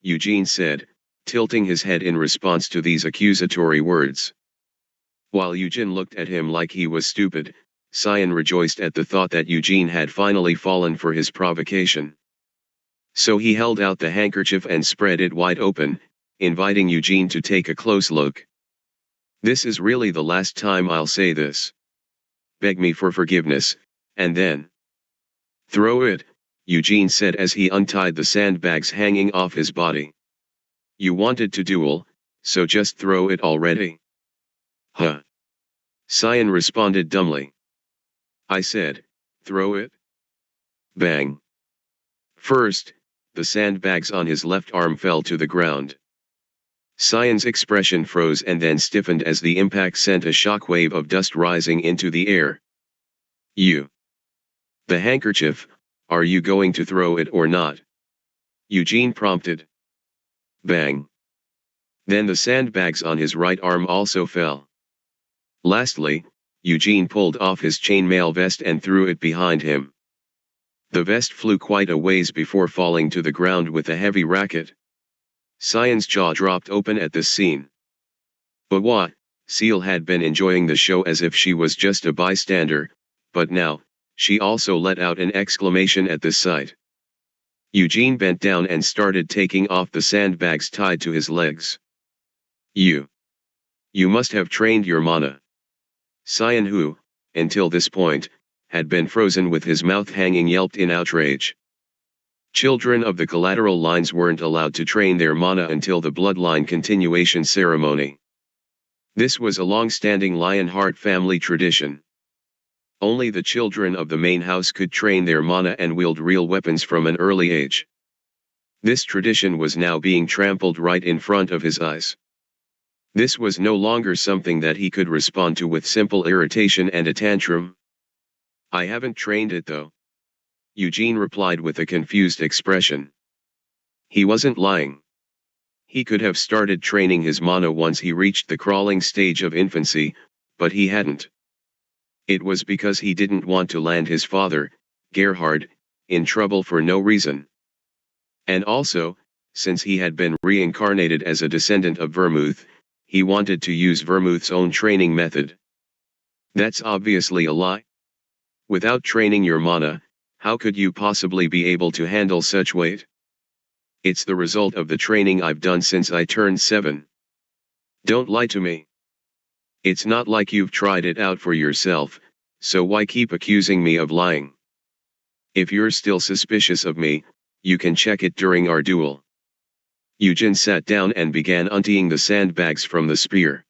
Eugene said, tilting his head in response to these accusatory words. While Eugene looked at him like he was stupid, Cyan rejoiced at the thought that Eugene had finally fallen for his provocation. So he held out the handkerchief and spread it wide open, inviting Eugene to take a close look. "This is really the last time I'll say this. Beg me for forgiveness, and then throw it," Eugene said as he untied the sandbags hanging off his body. "You wanted to duel, so just throw it already." "Huh?" Cyan responded dumbly. "I said, throw it." Bang. First, the sandbags on his left arm fell to the ground. Cyan's expression froze and then stiffened as the impact sent a shockwave of dust rising into the air. "You. The handkerchief, are you going to throw it or not?" Eugene prompted. Bang. Then the sandbags on his right arm also fell. Lastly, Eugene pulled off his chainmail vest and threw it behind him. The vest flew quite a ways before falling to the ground with a heavy racket. Cyan's jaw dropped open at this scene. But what? Seal had been enjoying the show as if she was just a bystander, but now, she also let out an exclamation at this sight. Eugene bent down and started taking off the sandbags tied to his legs. You must have trained your mana." Cyan, who, until this point, had been frozen with his mouth hanging, yelped in outrage. Children of the collateral lines weren't allowed to train their mana until the bloodline continuation ceremony. This was a long-standing Lionheart family tradition. Only the children of the main house could train their mana and wield real weapons from an early age. This tradition was now being trampled right in front of his eyes. This was no longer something that he could respond to with simple irritation and a tantrum. "I haven't trained it though," Eugene replied with a confused expression. He wasn't lying. He could have started training his mana once he reached the crawling stage of infancy, but he hadn't. It was because he didn't want to land his father, Gerhard, in trouble for no reason. And also, since he had been reincarnated as a descendant of Vermouth, he wanted to use Vermouth's own training method. That's obviously a lie. Without training your mana, how could you possibly be able to handle such weight? It's the result of the training I've done since I turned 7. Don't lie to me. It's not like you've tried it out for yourself, so why keep accusing me of lying? If you're still suspicious of me, you can check it during our duel." Eugene sat down and began emptying the sandbags from the spear.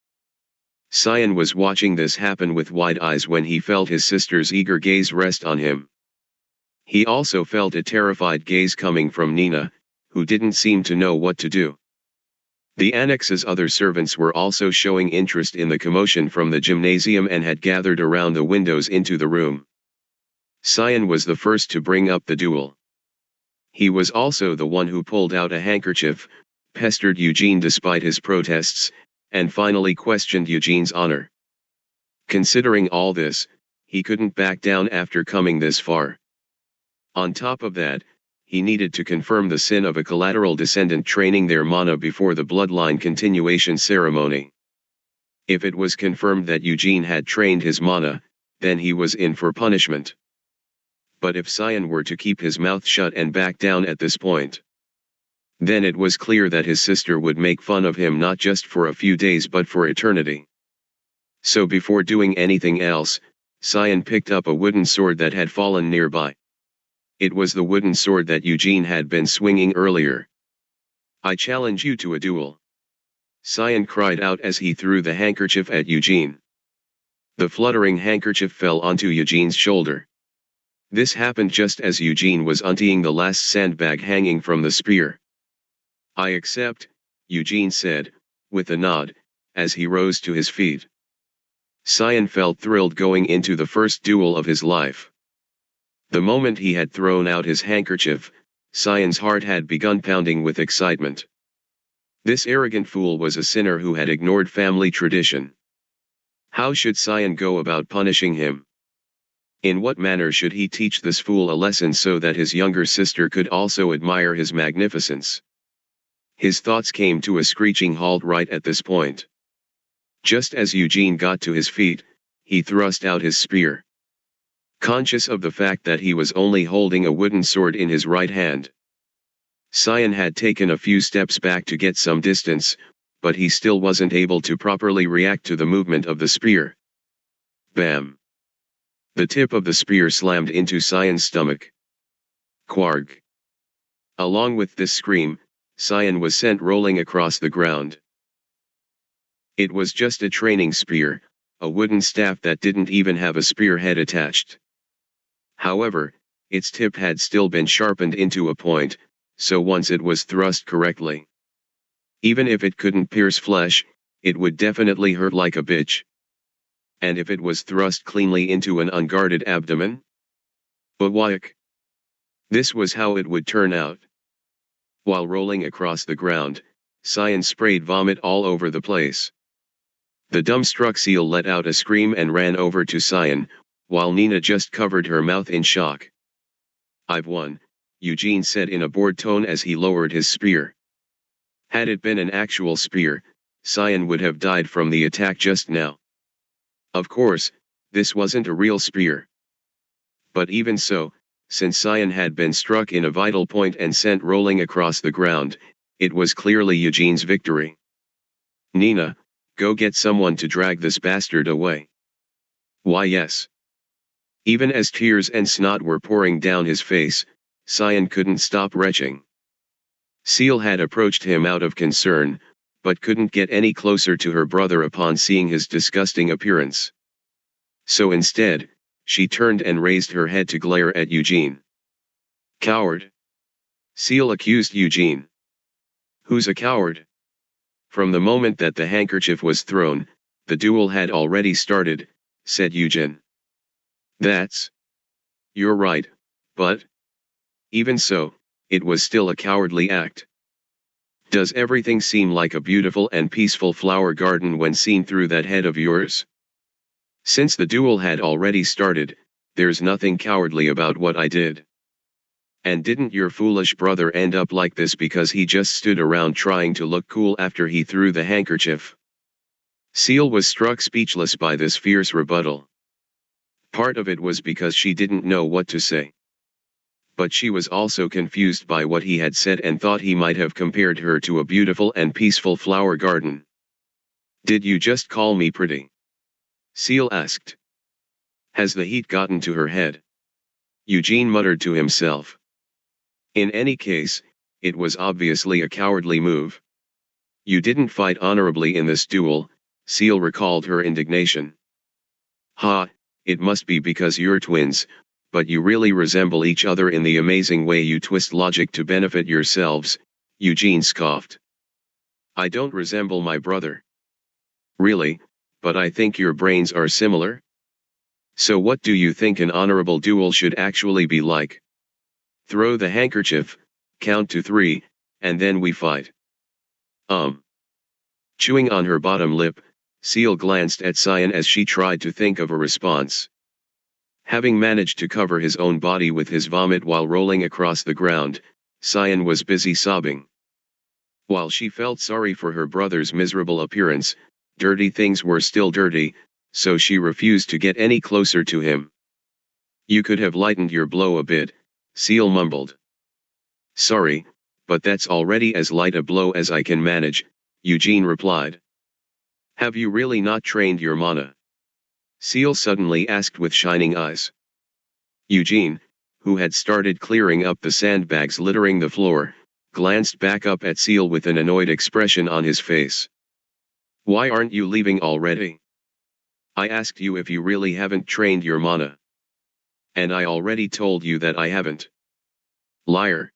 Cyan was watching this happen with wide eyes when he felt his sister's eager gaze rest on him. He also felt a terrified gaze coming from Nina, who didn't seem to know what to do. The annex's other servants were also showing interest in the commotion from the gymnasium and had gathered around the windows into the room. Cyan was the first to bring up the duel. He was also the one who pulled out a handkerchief, pestered Eugene despite his protests, and finally questioned Eugene's honor. Considering all this, he couldn't back down after coming this far. On top of that, he needed to confirm the sin of a collateral descendant training their mana before the bloodline continuation ceremony. If it was confirmed that Eugene had trained his mana, then he was in for punishment. But if Cyan were to keep his mouth shut and back down at this point, then it was clear that his sister would make fun of him not just for a few days but for eternity. So before doing anything else, Cyan picked up a wooden sword that had fallen nearby. It was the wooden sword that Eugene had been swinging earlier. "I challenge you to a duel," Cyan cried out as he threw the handkerchief at Eugene. The fluttering handkerchief fell onto Eugene's shoulder. This happened just as Eugene was emptying the last sandbag hanging from the spear. "I accept," Eugene said, with a nod, as he rose to his feet. Cyan felt thrilled going into the first duel of his life. The moment he had thrown out his handkerchief, Cyan's heart had begun pounding with excitement. This arrogant fool was a sinner who had ignored family tradition. How should Cyan go about punishing him? In what manner should he teach this fool a lesson so that his younger sister could also admire his magnificence? His thoughts came to a screeching halt right at this point. Just as Eugene got to his feet, he thrust out his spear. Conscious of the fact that he was only holding a wooden sword in his right hand. Cyan had taken a few steps back to get some distance, but he still wasn't able to properly react to the movement of the spear. Bam! The tip of the spear slammed into Cyan's stomach. Quarg! Along with this scream, Cyan was sent rolling across the ground. It was just a training spear, a wooden staff that didn't even have a spearhead attached. However, its tip had still been sharpened into a point, so once it was thrust correctly, even if it couldn't pierce flesh, it would definitely hurt like a bitch. And if it was thrust cleanly into an unguarded abdomen? Bwyak! This was how it would turn out. While rolling across the ground, Cyan sprayed vomit all over the place. The dumbstruck seal let out a scream and ran over to Cyan, while Nina just covered her mouth in shock. "I've won," Eugene said in a bored tone as he lowered his spear. Had it been an actual spear, Cyan would have died from the attack just now. Of course, this wasn't a real spear. But even so, since Cyan had been struck in a vital point and sent rolling across the ground, it was clearly Eugene's victory. "Nina, go get someone to drag this bastard away." "Why yes." Even as tears and snot were pouring down his face, Cyan couldn't stop retching. Seal had approached him out of concern, but couldn't get any closer to her brother upon seeing his disgusting appearance. So instead, she turned and raised her head to glare at Eugene. "Coward!" Seal accused Eugene. "Who's a coward?" "From the moment that the handkerchief was thrown, the duel had already started," said Eugene. "You're right, but even so, it was still a cowardly act. Does everything seem like a beautiful and peaceful flower garden when seen through that head of yours? Since the duel had already started, there's nothing cowardly about what I did. And didn't your foolish brother end up like this because he just stood around trying to look cool after he threw the handkerchief?" Seal was struck speechless by this fierce rebuttal. Part of it was because she didn't know what to say. But she was also confused by what he had said and thought he might have compared her to a beautiful and peaceful flower garden. "Did you just call me pretty?" Seal asked. Has the heat gotten to her head? Eugene muttered to himself. In any case, it was obviously a cowardly move. "You didn't fight honorably in this duel," Seal recalled her indignation. "Ha, it must be because you're twins, but you really resemble each other in the amazing way you twist logic to benefit yourselves," Eugene scoffed. "I don't resemble my brother." "Really, but I think your brains are similar. So what do you think an honorable duel should actually be like? Throw the handkerchief, count to 3, and then we fight." Chewing on her bottom lip, Seal glanced at Cyan as she tried to think of a response. Having managed to cover his own body with his vomit while rolling across the ground, Cyan was busy sobbing. While she felt sorry for her brother's miserable appearance, dirty things were still dirty, so she refused to get any closer to him. "You could have lightened your blow a bit," Seal mumbled. "Sorry, but that's already as light a blow as I can manage," Eugene replied. "Have you really not trained your mana?" Seal suddenly asked with shining eyes. Eugene, who had started clearing up the sandbags littering the floor, glanced back up at Seal with an annoyed expression on his face. "Why aren't you leaving already? I asked you if you really haven't trained your mana. And I already told you that I haven't." "Liar.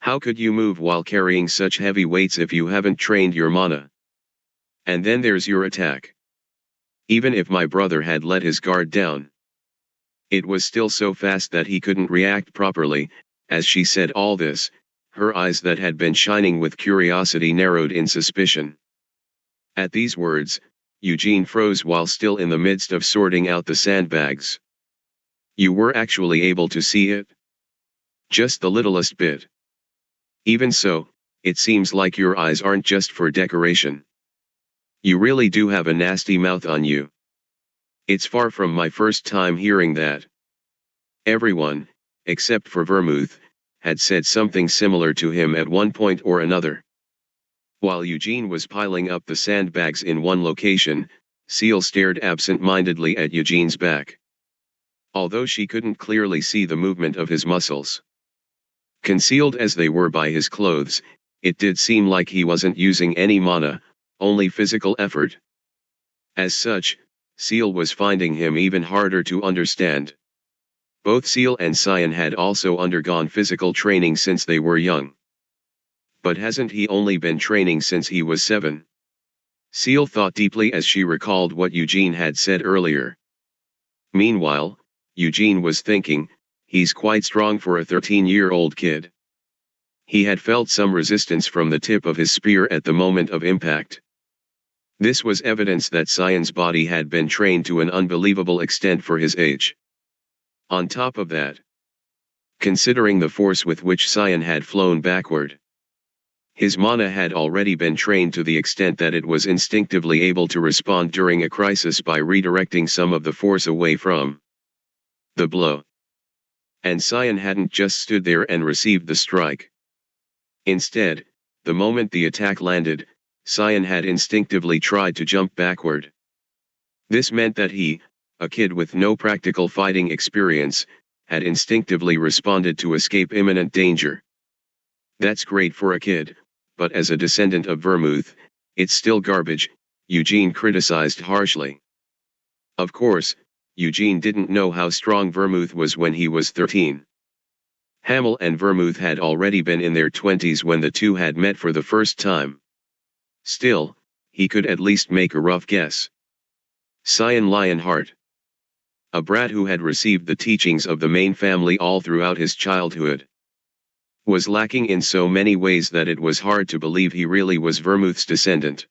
How could you move while carrying such heavy weights if you haven't trained your mana? And then there's your attack. Even if my brother had let his guard down, it was still so fast that he couldn't react properly." As she said all this, her eyes that had been shining with curiosity narrowed in suspicion. At these words, Eugene froze while still in the midst of sorting out the sandbags. "You were actually able to see it?" "Just the littlest bit." "Even so, it seems like your eyes aren't just for decoration. You really do have a nasty mouth on you. It's far from my first time hearing that. Everyone, except for Vermouth, had said something similar to him at one point or another. While Eugene was piling up the sandbags in one location, Seal stared absent-mindedly at Eugene's back. Although she couldn't clearly see the movement of his muscles. Concealed as they were by his clothes, it did seem like he wasn't using any mana, only physical effort. As such, Seal was finding him even harder to understand. Both Seal and Cyan had also undergone physical training since they were young. But hasn't he only been training since he was 7? Seal thought deeply as she recalled what Eugene had said earlier. Meanwhile, Eugene was thinking, he's quite strong for a 13-year-old kid. He had felt some resistance from the tip of his spear at the moment of impact. This was evidence that Cyan's body had been trained to an unbelievable extent for his age. On top of that, considering the force with which Cyan had flown backward, his mana had already been trained to the extent that it was instinctively able to respond during a crisis by redirecting some of the force away from the blow. And Cyan hadn't just stood there and received the strike. Instead, the moment the attack landed, Cyan had instinctively tried to jump backward. This meant that he, a kid with no practical fighting experience, had instinctively responded to escape imminent danger. That's great for a kid, but as a descendant of Vermouth, it's still garbage, Eugene criticized harshly. Of course, Eugene didn't know how strong Vermouth was when he was 13. Hamel and Vermouth had already been in their 20s when the two had met for the first time. Still, he could at least make a rough guess. Cyan Lionheart, a brat who had received the teachings of the main family all throughout his childhood, was lacking in so many ways that it was hard to believe he really was Vermouth's descendant.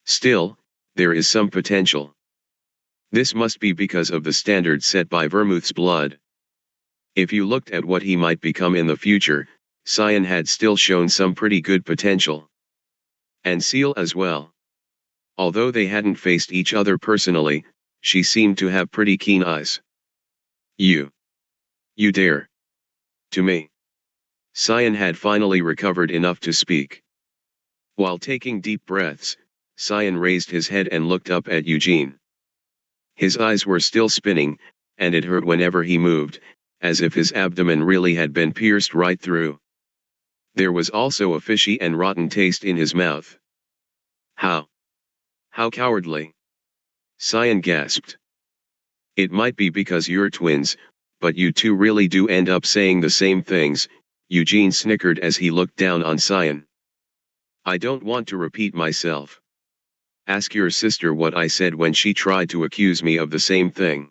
Still, there is some potential. This must be because of the standards set by Vermouth's blood. If you looked at what he might become in the future, Cyan had still shown some pretty good potential. And Seal as well. Although they hadn't faced each other personally, she seemed to have pretty keen eyes. You dare. To me. Cyan had finally recovered enough to speak. While taking deep breaths, Cyan raised his head and looked up at Eugene. His eyes were still spinning, and it hurt whenever he moved, as if his abdomen really had been pierced right through. There was also a fishy and rotten taste in his mouth. How cowardly. Cyan gasped. It might be because you're twins, but you two really do end up saying the same things, Eugene snickered as he looked down on Cyan. I don't want to repeat myself. Ask your sister what I said when she tried to accuse me of the same thing.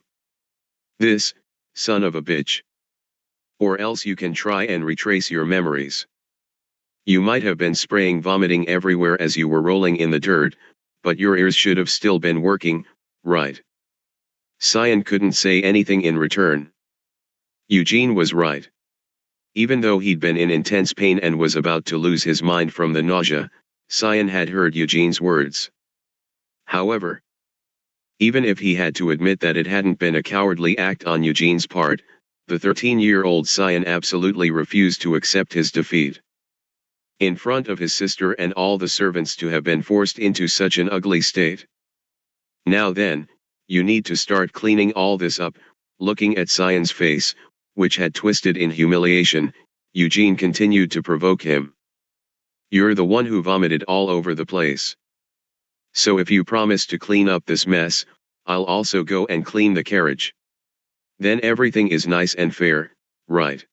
This, son of a bitch. Or else you can try and retrace your memories. You might have been spraying vomiting everywhere as you were rolling in the dirt, but your ears should have still been working, right? Cyan couldn't say anything in return. Eugene was right. Even though he'd been in intense pain and was about to lose his mind from the nausea, Cyan had heard Eugene's words. However, even if he had to admit that it hadn't been a cowardly act on Eugene's part, the 13-year-old Cyan absolutely refused to accept his defeat. In front of his sister and all the servants to have been forced into such an ugly state. Now then, you need to start cleaning all this up. Looking at Cyan's face, which had twisted in humiliation, Eugene continued to provoke him. You're the one who vomited all over the place. So if you promise to clean up this mess, I'll also go and clean the carriage. Then everything is nice and fair, right?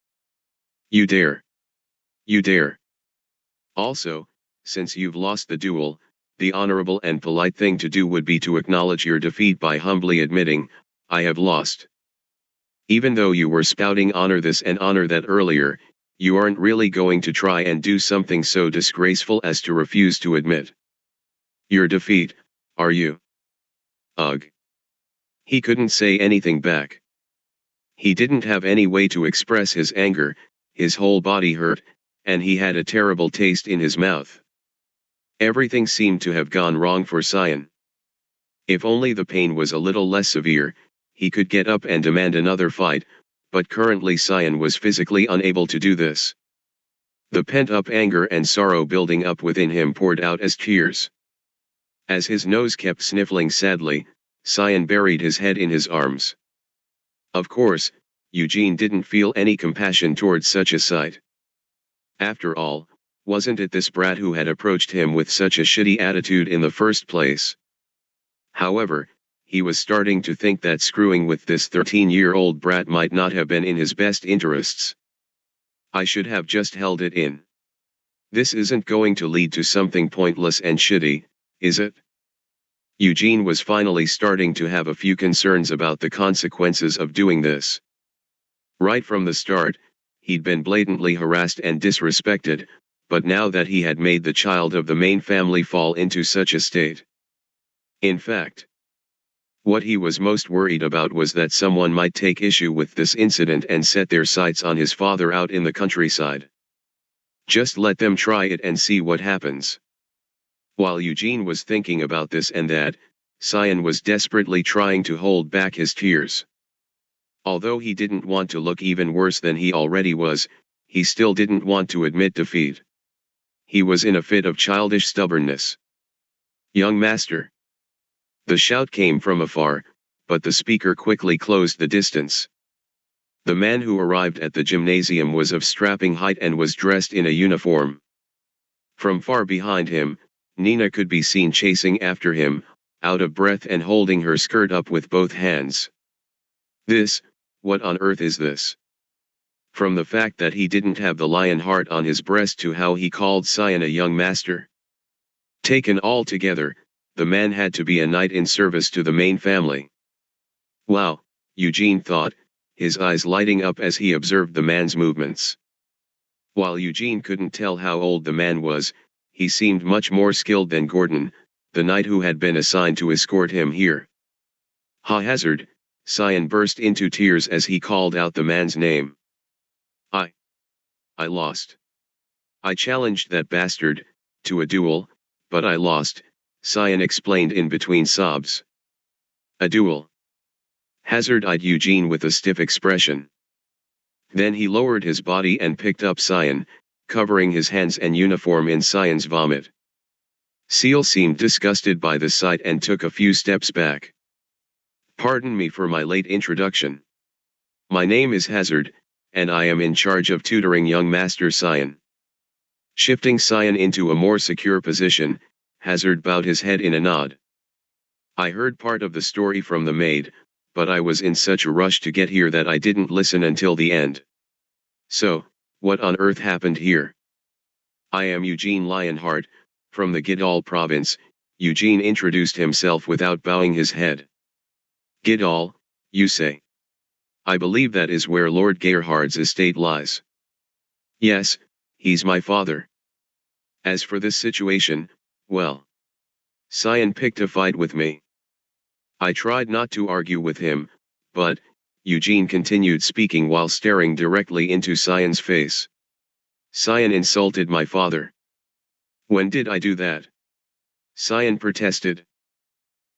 You dare. You dare. Also, since you've lost the duel, the honorable and polite thing to do would be to acknowledge your defeat by humbly admitting, I have lost. Even though you were spouting honor this and honor that earlier, you aren't really going to try and do something so disgraceful as to refuse to admit your defeat, are you? Ugh. He couldn't say anything back. He didn't have any way to express his anger, his whole body hurt, and he had a terrible taste in his mouth. Everything seemed to have gone wrong for Cyan. If only the pain was a little less severe, he could get up and demand another fight, but currently Cyan was physically unable to do this. The pent-up anger and sorrow building up within him poured out as tears. As his nose kept sniffling sadly, Cyan buried his head in his arms. Of course, Eugene didn't feel any compassion towards such a sight. After all, wasn't it this brat who had approached him with such a shitty attitude in the first place? However, he was starting to think that screwing with this 13-year-old brat might not have been in his best interests. I should have just held it in. This isn't going to lead to something pointless and shitty, is it? Eugene was finally starting to have a few concerns about the consequences of doing this. Right from the start, he'd been blatantly harassed and disrespected, but now that he had made the child of the main family fall into such a state. In fact, what he was most worried about was that someone might take issue with this incident and set their sights on his father out in the countryside. Just let them try it and see what happens. While Eugene was thinking about this and that, Cyan was desperately trying to hold back his tears. Although he didn't want to look even worse than he already was, he still didn't want to admit defeat. He was in a fit of childish stubbornness. "Young master!" The shout came from afar, but the speaker quickly closed the distance. The man who arrived at the gymnasium was of strapping height and was dressed in a uniform. From far behind him, Nina could be seen chasing after him, out of breath and holding her skirt up with both hands. What on earth is this? From the fact that he didn't have the lion heart on his breast to how he called Cyan a young master. Taken all together, the man had to be a knight in service to the main family. Wow, Eugene thought, his eyes lighting up as he observed the man's movements. While Eugene couldn't tell how old the man was, he seemed much more skilled than Gordon, the knight who had been assigned to escort him here. Haphazard, Cyan burst into tears as he called out the man's name. I lost. I challenged that bastard to a duel, but I lost, Cyan explained in between sobs. A duel? Hazard-eyed Eugene with a stiff expression. Then he lowered his body and picked up Cyan, covering his hands and uniform in Cyan's vomit. Seal seemed disgusted by the sight and took a few steps back. Pardon me for my late introduction. My name is Hazard, and I am in charge of tutoring young Master Cyan. Shifting Cyan into a more secure position, Hazard bowed his head in a nod. I heard part of the story from the maid, but I was in such a rush to get here that I didn't listen until the end. So, what on earth happened here? I am Eugene Lionheart, from the Gidal province. Eugene introduced himself without bowing his head. Gidal, you say? I believe that is where Lord Gerhard's estate lies. Yes, he's my father. As for this situation, well, Cyan picked a fight with me. I tried not to argue with him, but, Eugene continued speaking while staring directly into Cyan's face. Cyan insulted my father. When did I do that? Cyan protested.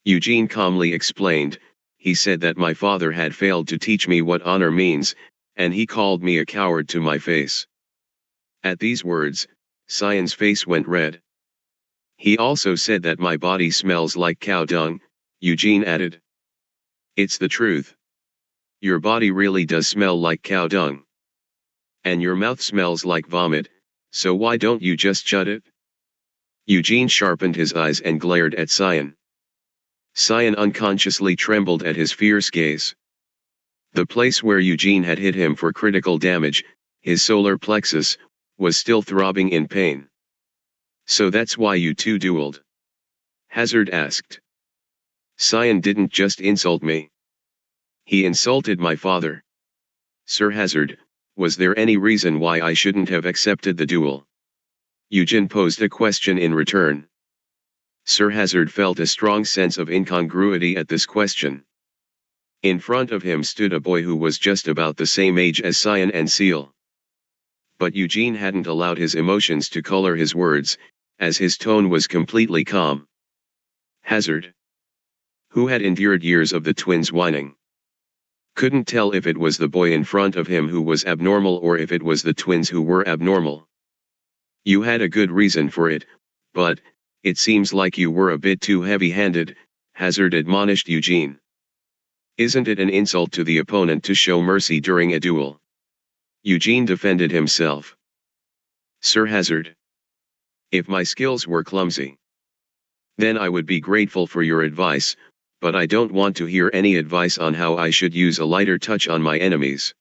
Eugene calmly explained, he said that my father had failed to teach me what honor means, and he called me a coward to my face. At these words, Cyan's face went red. He also said that my body smells like cow dung, Eugene added. It's the truth. Your body really does smell like cow dung. And your mouth smells like vomit, so why don't you just shut it? Eugene sharpened his eyes and glared at Cyan. Cyan unconsciously trembled at his fierce gaze. The place where Eugene had hit him for critical damage, his solar plexus, was still throbbing in pain. So that's why you two dueled? Hazard asked. Cyan didn't just insult me. He insulted my father. Sir Hazard, was there any reason why I shouldn't have accepted the duel? Eugene posed a question in return. Sir Hazard felt a strong sense of incongruity at this question. In front of him stood a boy who was just about the same age as Cyan and Seal. But Eugene hadn't allowed his emotions to color his words, as his tone was completely calm. Hazard, who had endured years of the twins' whining, couldn't tell if it was the boy in front of him who was abnormal or if it was the twins who were abnormal. You had a good reason for it, but it seems like you were a bit too heavy-handed, Hazard admonished Eugene. Isn't it an insult to the opponent to show mercy during a duel? Eugene defended himself. Sir Hazard, if my skills were clumsy, then I would be grateful for your advice, but I don't want to hear any advice on how I should use a lighter touch on my enemies.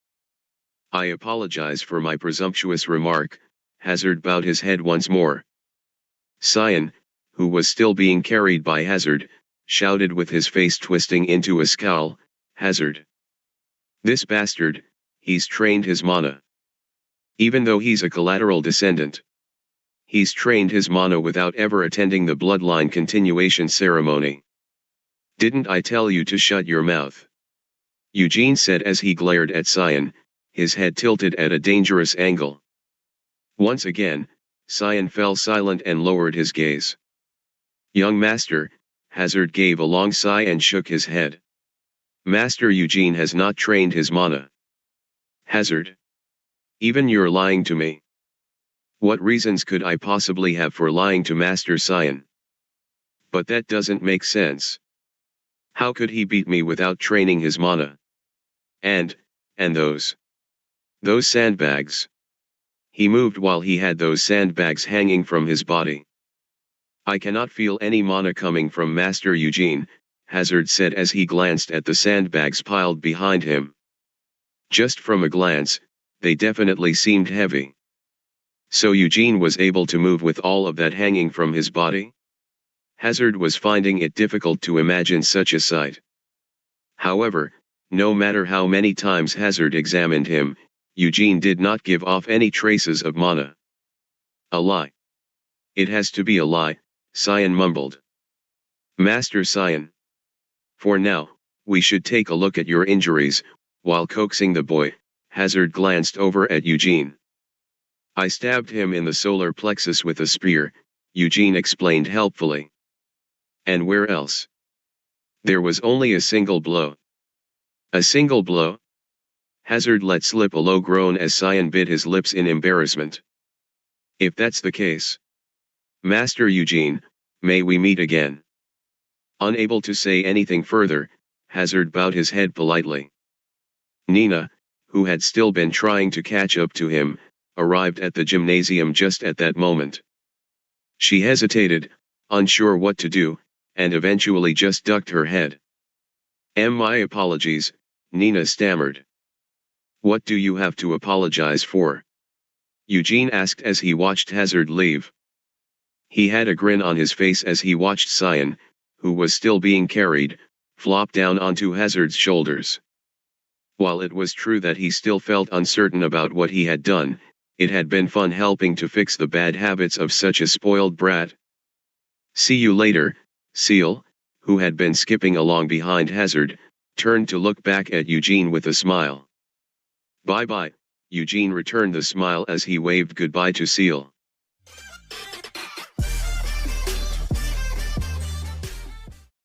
I apologize for my presumptuous remark, Hazard bowed his head once more. Cyan, who was still being carried by Hazard, shouted with his face twisting into a scowl, Hazard. This bastard, he's trained his mana. Even though he's a collateral descendant. He's trained his mana without ever attending the bloodline continuation ceremony. Didn't I tell you to shut your mouth? Eugene said as he glared at Cyan, his head tilted at a dangerous angle. Once again, Cyan fell silent and lowered his gaze. Young master, Hazard gave a long sigh and shook his head. Master Eugene has not trained his mana. Hazard. Even you're lying to me. What reasons could I possibly have for lying to Master Cyan? But that doesn't make sense. How could he beat me without training his mana? And those sandbags. He moved while he had those sandbags hanging from his body. I cannot feel any mana coming from Master Eugene, Hazard said as he glanced at the sandbags piled behind him. Just from a glance, they definitely seemed heavy. So Eugene was able to move with all of that hanging from his body? Hazard was finding it difficult to imagine such a sight. However, no matter how many times Hazard examined him, Eugene did not give off any traces of mana. A lie. It has to be a lie, Cyan mumbled. Master Cyan. For now, we should take a look at your injuries. While coaxing the boy, Hazard glanced over at Eugene. I stabbed him in the solar plexus with a spear, Eugene explained helpfully. And where else? There was only a single blow. A single blow? Hazard let slip a low groan as Cyan bit his lips in embarrassment. If that's the case, Master Eugene, may we meet again? Unable to say anything further, Hazard bowed his head politely. Nina, who had still been trying to catch up to him, arrived at the gymnasium just at that moment. She hesitated, unsure what to do, and eventually just ducked her head. My apologies, Nina stammered. What do you have to apologize for? Eugene asked as he watched Hazard leave. He had a grin on his face as he watched Cyan, who was still being carried, flop down onto Hazard's shoulders. While it was true that he still felt uncertain about what he had done, it had been fun helping to fix the bad habits of such a spoiled brat. See you later, Seal, who had been skipping along behind Hazard, turned to look back at Eugene with a smile. Bye-bye, Eugene returned the smile as he waved goodbye to Seal.